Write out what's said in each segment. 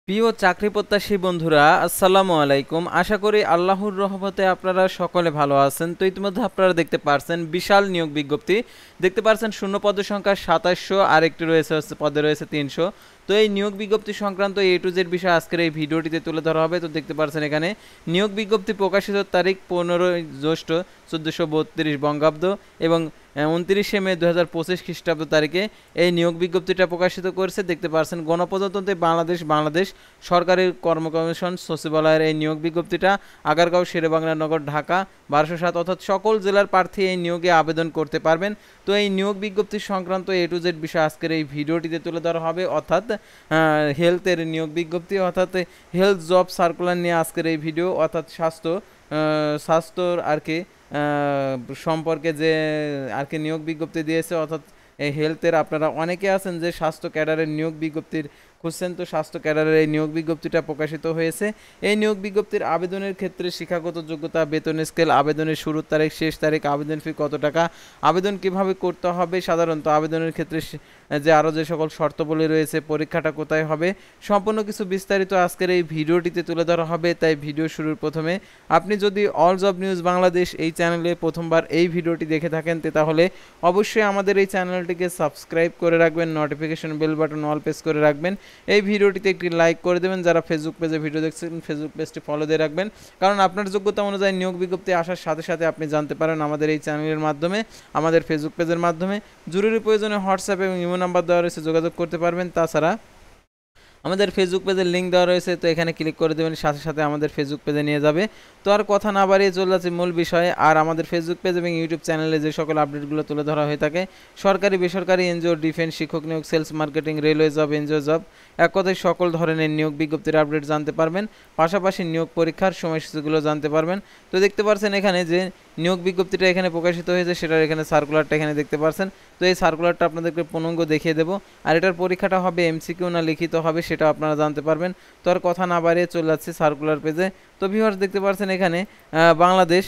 প্রিয় চাকরি প্রত্যাশী বন্ধুরা, আসসালামু আলাইকুম। আশা করি আল্লাহর রহমতে আপনারা সকলে ভালো আছেন। তো ইতিমধ্যে আপনারা দেখতে পারছেন বিশাল নিয়োগ বিজ্ঞপ্তি দেখতে পারছেন। শূন্য পদের সংখ্যা ২৭০০, আর একটি রয়েছে পদে রয়েছে ৩০০। তো এই নিয়োগ বিজ্ঞপ্তি সংক্রান্ত এ টু জেড বিষয় আজকের এই ভিডিওটিতে তুলে ধরা হবে। তো দেখতে পারছেন এখানে নিয়োগ বিজ্ঞপ্তি প্রকাশিত তারিখ ১৫ই জ্যৈষ্ঠ ১৪৩২ বঙ্গাব্দ এবং ২৯শে মে ২০২৫ খ্রিস্টাব্দ তারিখে এই নিয়োগ বিজ্ঞপ্তিটা প্রকাশিত করেছে। দেখতে পাচ্ছেন গণপ্রজাতন্ত্রী বাংলাদেশ সরকারি কর্মকমিশন সচিবালয়ের এই নিয়োগ বিজ্ঞপ্তিটা আগারগাঁও শেরেবাংলা নগর ঢাকা ১২০৭ অর্থাৎ সকল জেলার প্রার্থী এই নিয়োগে আবেদন করতে পারবেন। তো এই নিয়োগ বিজ্ঞপ্তি সংক্রান্ত এ টু জেড বিষয় আজকের এই ভিডিওটিতে তুলে ধরা হবে, অর্থাৎ হেলথের নিয়োগ বিজ্ঞপ্তি অর্থাৎ হেলথ জব সার্কুলার নিয়ে আজকের এই ভিডিও, অর্থাৎ স্বাস্থ্যর আর কি সম্পর্কে যে আর কি নিয়োগ বিজ্ঞপ্তি দিয়েছে, অর্থাৎ এই হেলথের আপনারা অনেকে আছেন যে স্বাস্থ্য ক্যাডারের নিয়োগ বিজ্ঞপ্তির খুঁজছেন। তো স্বাস্থ্য ক্যাডারের এই নিয়োগ বিজ্ঞপ্তিটা প্রকাশিত হয়েছে। এই নিয়োগ বিজ্ঞপ্তির আবেদনের ক্ষেত্রে শিক্ষাগত যোগ্যতা, বেতন স্কেল, আবেদনের শুরুর তারিখ, শেষ তারিখ, আবেদন ফি কত টাকা, আবেদন কিভাবে করতে হবে, সাধারণত আবেদনের ক্ষেত্রে যে আরও যে সকল শর্তাবলী রয়েছে, পরীক্ষাটা কোথায় হবে, সম্পূর্ণ কিছু বিস্তারিত আজকের এই ভিডিওটিতে তুলে ধরা হবে। তাই ভিডিও শুরুর প্রথমে আপনি যদি অল জব নিউজ বাংলাদেশ এই চ্যানেলে প্রথমবার এই ভিডিওটি দেখে থাকেন তাহলে অবশ্যই আমাদের এই চ্যানেলটিকে সাবস্ক্রাইব করে রাখবেন, notification bell button all press করে রাখবেন, এই ভিডিওটিতে একটি লাইক করে দেবেন। যারা ফেসবুক পেজে ভিডিও দেখছেন ফেসবুক পেজটি ফলো দিয়ে রাখবেন, কারণ আপনার যোগ্যতা অনুযায়ী নিয়োগ বিজ্ঞপ্তি আসার সাথে সাথে আপনি জানতে পারেন আমাদের এই চ্যানেলের মাধ্যমে, আমাদের ফেসবুক পেজের মাধ্যমে। জরুরি প্রয়োজনে হোয়াটসঅ্যাপ এবং ইমো নাম্বার দেওয়া রয়েছে, যোগাযোগ করতে পারবেন। তাছাড়া আমাদের ফেসবুক পেজের লিঙ্ক দেওয়া রয়েছে, তো এখানে ক্লিক করে দেবেন, সাথে সাথে আমাদের ফেসবুক পেজে নিয়ে যাবে। তো আর কথা না বাড়িয়ে চলে যাচ্ছে মূল বিষয়ে। আর আমাদের ফেসবুক পেজ এবং ইউটিউব চ্যানেলে যে সকল আপডেটগুলো তুলে ধরা হয়ে থাকে, সরকারি বেসরকারি এনজিও, ডিফেন্স, শিক্ষক নিয়োগ, sales marketing, railway job, NGO job, এক কথায় সকল ধরনের নিয়োগ বিজ্ঞপ্তির আপডেট জানতে পারবেন। পাশাপাশি নিয়োগ পরীক্ষার সময়সূচিগুলো জানতে পারবেন। তো দেখতে পাচ্ছেন এখানে যে নিয়োগ বিজ্ঞপ্তিটা এখানে প্রকাশিত হয়েছে, সেটার এখানে সার্কুলারটা এখানে দেখতে পাচ্ছেন। তো এই সার্কুলারটা আপনাদেরকে পূর্ণাঙ্গ দেখিয়ে দেবো। আর এটার পরীক্ষাটা হবে এমসিকিউ না লিখিত হবে সেটা আপনারা জানতে পারবেন। তো আর কথা না বাড়িয়ে চলে যাচ্ছে সার্কুলার পেজে। তো ভিউয়ার্স দেখতে পাচ্ছেন এখানে বাংলাদেশ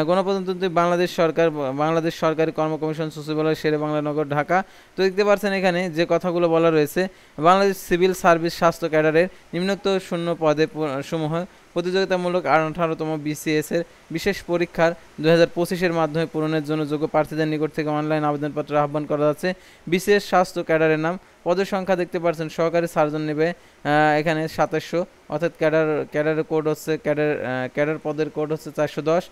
গণপ্রজাতন্ত্রী বাংলাদেশ সরকারি কর্মকমিশন সচিবালয় শেরেবাংলা নগর ঢাকা। তো দেখতে পাচ্ছেন এখানে যে কথাগুলো বলা রয়েছে, বাংলাদেশ সিভিল সার্ভিস স্বাস্থ্য ক্যাডারের নিম্নোক্ত শূন্য পদে সমূহ প্রতিযোগিতামূলক 18তম বিসিএস এর বিশেষ পরীক্ষার 2025-এর মাধ্যমে পূরণের জন্য যোগ্য প্রার্থীদের নিকট থেকে অনলাইন আবেদনপত্র আহ্বান করা যাচ্ছে। বিসিএস স্বাস্থ্য ক্যাডারের নাম, পদের সংখ্যা দেখতে পাচ্ছেন সহকারী সার্জন নেবে এখানে 2700, অর্থাৎ ক্যাডারের কোড হচ্ছে ক্যাডার পদের কোড হচ্ছে 410,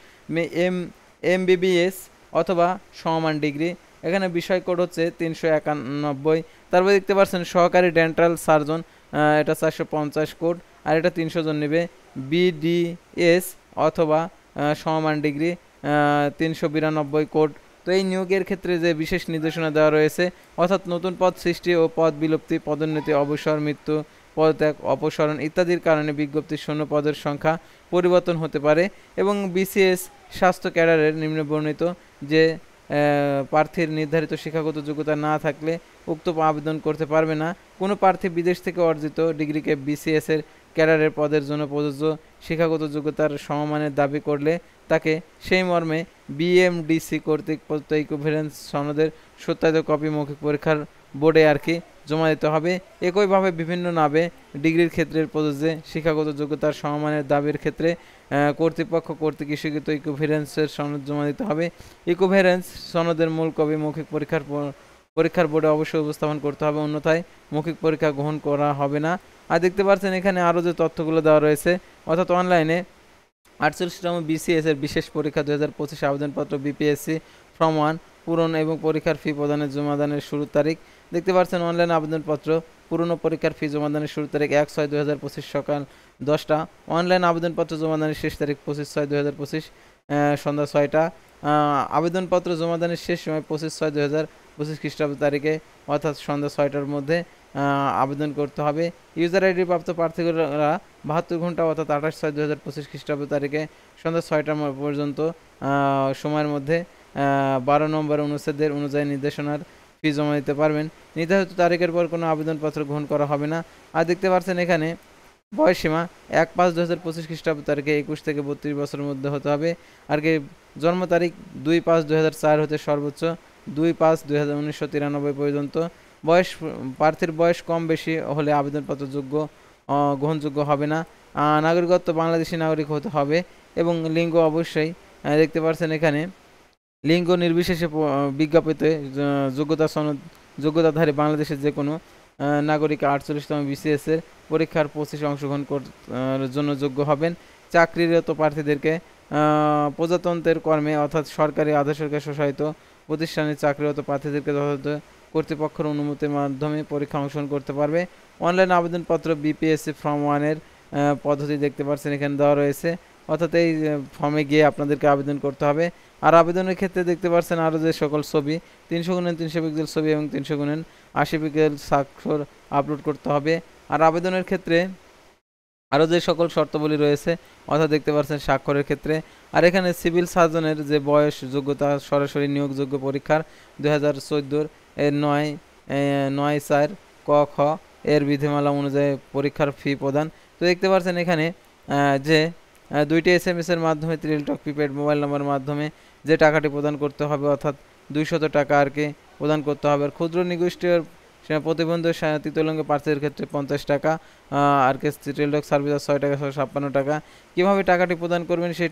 এমবিবিএস অথবা সমমান ডিগ্রি, এখানে বিষয় কোড হচ্ছে 391। তারপর দেখতে পাচ্ছেন সহকারী ডেন্টাল সার্জন, এটা 450 কোড, আর এটা 300 জন নেবে। বিডিএস অথবা সমমান ডিগ্রি 392 কোড। তো এই নিয়োগের ক্ষেত্রে যে বিশেষ নির্দেশনা দেওয়া রয়েছে, অর্থাৎ নতুন পদ সৃষ্টি ও পদ বিলুপ্তি, পদোন্নতি, অবসর, মৃত্যু, পদত্যাগ, অপসারণ ইত্যাদির কারণে বিজ্ঞপ্তির শূন্য পদের সংখ্যা পরিবর্তন হতে পারে। এবং বিসিএস স্বাস্থ্য ক্যাডারের নিম্নবর্ণিত যে প্রার্থীর নির্ধারিত শিক্ষাগত যোগ্যতা না থাকলে উক্ত আবেদন করতে পারবে না। কোনো প্রার্থী বিদেশ থেকে অর্জিত ডিগ্রিকে বিসিএস এর ক্যাডারের পদের জন্য প্রযোজ্য শিক্ষাগত যোগ্যতার সমমানের দাবি করলে তাকে সেই মর্মে বিএমডিসি কর্তৃক প্রদত্ত ইকুইভ্যালেন্স সনদের সত্যায়িত কপি মৌখিক পরীক্ষার বোর্ডে আর কি জমা দিতে হবে। একইভাবে বিভিন্ন নামে ডিগ্রির ক্ষেত্রে প্রযোজ্য শিক্ষাগত যোগ্যতার সমমানের দাবির ক্ষেত্রে কর্তৃপক্ষ কর্তৃক ইস্যুকৃত ইকুইভ্যালেন্সের সনদ জমা দিতে হবে। ইকুইভ্যালেন্স সনদের মূল কপি মৌখিক পরীক্ষার বোর্ডে অবশ্যই উপস্থাপন করতে হবে, অন্যথায় মৌখিক পরীক্ষা গ্রহণ করা হবে না। আর দেখতে পাচ্ছেন এখানে আরও যে তথ্যগুলো দেওয়া রয়েছে, অর্থাৎ অনলাইনে 48তম বিসিএস এর বিশেষ পরীক্ষা 2025 আবেদনপত্র বিপিএসসি ফর্ম 1 পূরণ এবং পরীক্ষার ফি প্রদানের জমাদানের শুরুর তারিখ দেখতে পাচ্ছেন। অনলাইন আবেদনপত্র পূরণ ও পরীক্ষার ফি জমাদানের শুরুর তারিখ 1/6/2025 সকাল 10টা। অনলাইন আবেদনপত্র জমাদানের শেষ তারিখ 25/6/2025 সন্ধ্যা 6টা। আবেদনপত্র জমাদানের শেষ সময় 25/6/2025 খ্রিস্টাব্দ তারিখে, অর্থাৎ সন্ধ্যা 6টার মধ্যে আবেদন করতে হবে। ইউজার আইডি প্রাপ্ত প্রার্থীরা 72 ঘন্টা অর্থাৎ 28/6/2025 খ্রিস্টাব্দ তারিখে সন্ধ্যা 6টা পর্যন্ত সময়ের মধ্যে 12 নম্বর অনুচ্ছেদের অনুযায়ী নির্দেশনার ফি জমা দিতে পারবেন। নির্ধারিত তারিখের পর কোনো আবেদনপত্র গ্রহণ করা হবে না। আর দেখতে পাচ্ছেন এখানে বয়সীমা 1/5/2025 খ্রিস্টাব্দ তারিখে 21 থেকে 32 বছরের মধ্যে হতে হবে। আর কি জন্ম তারিখ 2/5/2004 হতে সর্বোচ্চ 2/5/1993 পর্যন্ত। প্রার্থীর বয়স কম বেশি হলে আবেদনপত্র যোগ্য গ্রহণযোগ্য হবে না। নাগরিকত্ব বাংলাদেশি নাগরিক হতে হবে এবং লিঙ্গ অবশ্যই দেখতে পাচ্ছেন এখানে লিঙ্গ নির্বিশেষে বিজ্ঞাপিত যোগ্যতাধারী বাংলাদেশের যে কোনো নাগরিক 48তম BCS এর পরীক্ষার প্রসেসে অংশগ্রহণ জন্য যোগ্য হবেন। চাকরিরত প্রার্থীদেরকে প্রজাতন্ত্রের কর্মে অর্থাৎ সরকারি আধা সরকারি স্বশাসিত প্রতিষ্ঠানে চাকরিরত প্রার্থীদেরকে যথাযথ কর্তৃপক্ষের অনুমতির মাধ্যমে পরীক্ষা অংশগ্রহণ করতে পারবে। অনলাইন আবেদনপত্র BPSC ফর্ম 1 এর পদ্ধতি দেখতে পাচ্ছেন এখানে দেওয়া রয়েছে, অর্থাৎ এই ফর্মে গিয়ে আপনাদেরকে আবেদন করতে হবে। আর আবেদনের ক্ষেত্রে দেখতে পাচ্ছেন আরও যে সকল ছবি 300x300 পিক্সেল ছবি এবং 300x80 পিক্সেল স্বাক্ষর আপলোড করতে হবে। আর আবেদনের ক্ষেত্রে আরও যে সকল শর্তাবলী রয়েছে অর্থাৎ দেখতে পাচ্ছেন স্বাক্ষরের ক্ষেত্রে। আর এখানে সিভিল সার্জনের যে বয়স যোগ্যতা সরাসরি নিয়োগযোগ্য পরীক্ষার 2014 এর 9/4 ক খ এর বিধিমালা অনুযায়ী পরীক্ষার ফি প্রদান। তো দেখতে পাচ্ছেন এখানে যে 2টি SMS এর মাধ্যমে টেলিটক প্রিপেড মোবাইল নাম্বারের মাধ্যমে যে টাকাটি প্রদান করতে হবে অর্থাৎ 200 টাকা আর কি প্রদান করতে হবে। আর ক্ষুদ্র নিগোষ্ঠীর প্রতিবন্ধী তৃতীয় প্রার্থীদের ক্ষেত্রে 50 টাকা, আর কে টেলিটক সার্ভিস 6 টাকা 656 টাকা। কীভাবে টাকাটি প্রদান করবেন সেই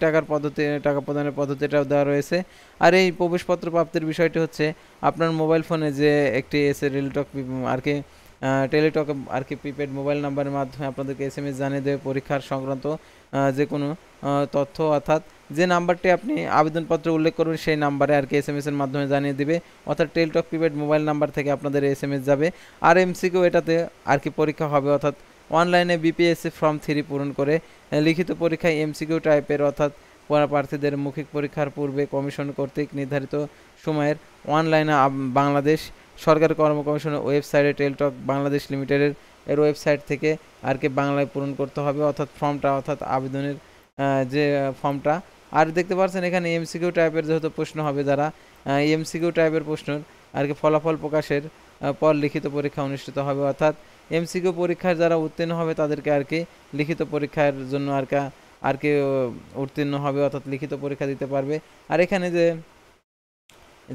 টাকা প্রদানের পদ্ধতিটাও দেওয়া রয়েছে। আর এই প্রবেশপত্র প্রাপ্তির বিষয়টি হচ্ছে আপনার মোবাইল ফোনে যে একটি টেলিটক আর কি টেলিটক আর কি প্রিপেড মোবাইল নাম্বারের মাধ্যমে আপনাদেরকে SMS জানিয়ে দেবে পরীক্ষার সংক্রান্ত যে কোনো তথ্য, অর্থাৎ যে নাম্বারটি আপনি আবেদনপত্রে উল্লেখ করবেন সেই নাম্বারে আর কি SMS এর মাধ্যমে জানিয়ে দিবে, অর্থাৎ টেলিটক প্রিপেড মোবাইল নাম্বার থেকে আপনাদের SMS যাবে। আর MCQ এটাতে আর কি পরীক্ষা হবে, অর্থাৎ অনলাইনে BPSC ফর্ম 3 পূরণ করে লিখিত পরীক্ষায় MCQ টাইপের অর্থাৎ প্রার্থীদের মৌখিক পরীক্ষার পূর্বে কমিশন কর্তৃক নির্ধারিত সময়ের অনলাইনে বাংলাদেশ সরকার কর্ম কমিশনের ওয়েবসাইটে টেলিটক বাংলাদেশ লিমিটেডের ওয়েবসাইট থেকে আর কি বাংলায় পূরণ করতে হবে অর্থাৎ ফর্মটা, অর্থাৎ আবেদনের যে ফর্মটা। আর দেখতে পাচ্ছেন এখানে MCQ টাইপের যেহেতু প্রশ্ন হবে, যারা MCQ টাইপের প্রশ্ন আর কি ফলাফল প্রকাশের পর লিখিত পরীক্ষা অনুষ্ঠিত হবে, অর্থাৎ MCQ পরীক্ষায় যারা উত্তীর্ণ হবে তাদেরকে আর কি লিখিত পরীক্ষার জন্য আর কি উত্তীর্ণ হবে অর্থাৎ লিখিত পরীক্ষা দিতে পারবে। আর এখানে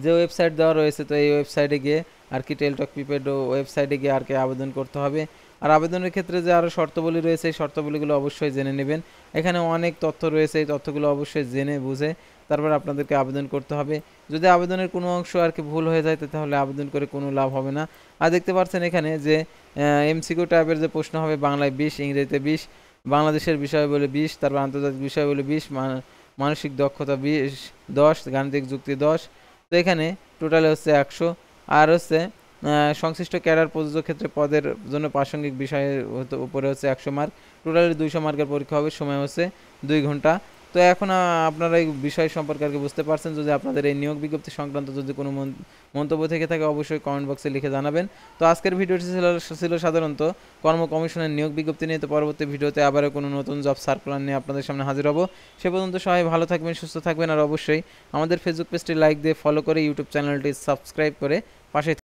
যে ওয়েবসাইট দেওয়া রয়েছে, তো এই ওয়েবসাইটে গিয়ে আর কি টেলিটক প্রিপেড ওয়েবসাইটে গিয়ে আর কি আবেদন করতে হবে। আর আবেদনের ক্ষেত্রে যে আরও শর্তাবলী রয়েছে এই শর্তাবলীগুলো অবশ্যই জেনে নেবেন। এখানে অনেক তথ্য রয়েছে, এই তথ্যগুলো অবশ্যই জেনে বুঝে তারপর আপনাদেরকে আবেদন করতে হবে। যদি আবেদনের কোনো অংশ আর কি ভুল হয়ে যায় তাহলে আবেদন করে কোনো লাভ হবে না। আর দেখতে পাচ্ছেন এখানে যে MCQ টাইপের যে প্রশ্ন হবে বাংলায় 20, ইংরেজিতে 20, বাংলাদেশের বিষয় বলে 20, তারপর আন্তর্জাতিক বিষয় বলে 20, মানসিক দক্ষতা 10, গাণিতিক যুক্তি 10। তো এখানে টোটালে হচ্ছে 100। আর হচ্ছে সংশ্লিষ্ট ক্যাডার প্রযোজ্য ক্ষেত্রে পদের জন্য প্রাসঙ্গিক বিষয়ের উপরে হচ্ছে 100 মার্ক। টোটালি 200 মার্কের পরীক্ষা হবে, সময় হচ্ছে 2 ঘন্টা। তো এখন আপনারা এই বিষয় সম্পর্কে আর কি বুঝতে পারছেন। যদি আপনাদের এই নিয়োগ বিজ্ঞপ্তি সংক্রান্ত যদি কোনো মন্তব্য থেকে থাকে অবশ্যই কমেন্ট বক্সে লিখে জানাবেন। তো আজকের ভিডিওটি ছিল সাধারণত কর্ম কমিশনের নিয়োগ বিজ্ঞপ্তি নিয়ে। তো পরবর্তী ভিডিওতে আবারও কোনো নতুন জব সার্কুলার নিয়ে আপনাদের সামনে হাজির হব। সে পর্যন্ত সবাই ভালো থাকবেন, সুস্থ থাকবেন। আর অবশ্যই আমাদের ফেসবুক পেজটি লাইক দিয়ে ফলো করে ইউটিউব চ্যানেলটি সাবস্ক্রাইব করে পাশে